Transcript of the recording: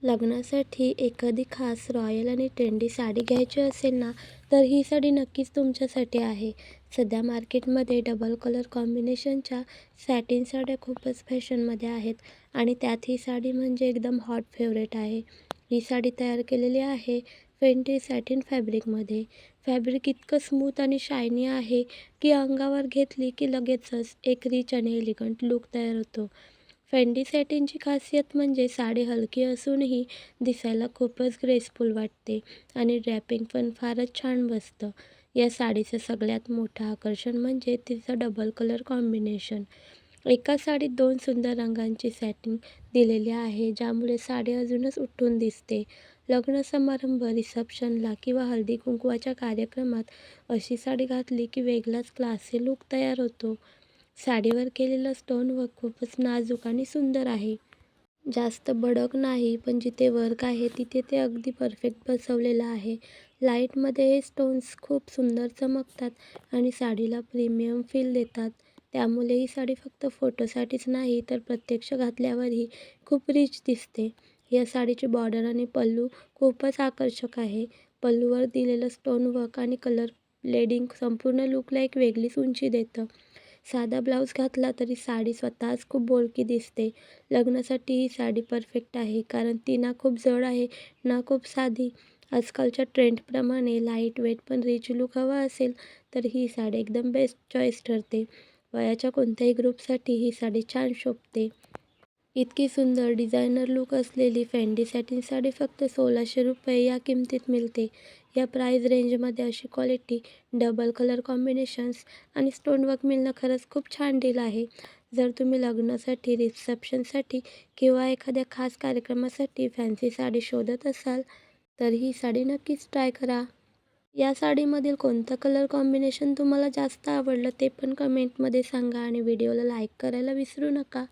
लग्नासाठी एखादी खास रॉयल आणि ट्रेंडी साडी घ्यायची असेल ना, तर ही साडी नक्कीच तुमच्यासाठी आहे. सध्या मार्केटमध्ये डबल कलर कॉम्बिनेशनच्या सॅटिन साड्या खूपच फॅशनमध्ये आहेत आणि त्यात ही साडी म्हणजे एकदम हॉट फेवरेट आहे. ही साडी तयार केलेली आहे फेंटी सॅटिन फॅब्रिकमध्ये. फॅब्रिक इतकं स्मूथ आणि शायनी आहे की अंगावर घेतली की लगेचच एक रिच आणि एलिगंट लुक तयार होतो. फेंडी सॅटिनची खासियत म्हणजे साडी हलकी असूनही दिसायला खूपच ग्रेसफुल वाटते आणि ड्रॅपिंग पण फारच छान बसतं. या साडीचं सगळ्यात मोठं आकर्षण म्हणजे तिचं डबल कलर कॉम्बिनेशन. एका साडीत दोन सुंदर रंगांची सॅटिन दिलेली आहे, ज्यामुळे साडी अजूनच उठून दिसते. लग्न समारंभ, रिसेप्शनला किंवा हळदी-कुंकवाच्या कार्यक्रमात अशी साडी घातली की वेगळाच क्लासी लूक तयार होतो. साडीवर केलेलं स्टोन वर्क खूपच नाजूक आणि सुंदर आहे. जास्त भडक नाही, पण जिथे वर्क आहे तिथे ते अगदी परफेक्ट बसवलेलं आहे. लाईटमध्ये हे स्टोन्स खूप सुंदर चमकतात आणि साडीला प्रीमियम फील देतात. त्यामुळे ही साडी फक्त फोटोसाठीच नाही, तर प्रत्यक्ष घातल्यावरही खूप रिच दिसते. या साडीची बॉर्डर आणि पल्लू खूपच आकर्षक आहे. पल्लूवर दिलेलं स्टोन वर्क आणि कलर ब्लेडिंग संपूर्ण लूकला एक वेगळीच उंची देतं. साधा ब्लाऊज घातला तरी साडी स्वतःच खूप बोलकी दिसते. लग्नासाठी ही साडी परफेक्ट आहे, कारण ती ना खूप जड आहे ना खूप साधी. आजकालच्या ट्रेंडप्रमाणे लाईट वेट पण रिच लूक हवा असेल तर ही साडी एकदम बेस्ट चॉईस ठरते. वयाच्या कोणत्याही ग्रुपसाठी ही साडी छान शोभते. इतकी सुंदर डिझायनर लूक असलेली फेंडी सॅटिन साडी फक्त 1600 या किमतीत मिळते. या प्राईज रेंजमध्ये अशी क्वालिटी, डबल कलर कॉम्बिनेशन्स आणि स्टोनवर्क मिळणं खरंच खूप छान डील आहे. जर तुम्ही लग्नासाठी, रिसेप्शनसाठी किंवा एखाद्या खास कार्यक्रमासाठी फॅन्सी साडी शोधत असाल, तर ही साडी नक्कीच ट्राय करा. या साडीमधील कोणतं कलर कॉम्बिनेशन तुम्हाला जास्त आवडलं ते पण कमेंटमध्ये सांगा आणि व्हिडिओला लाईक करायला विसरू नका.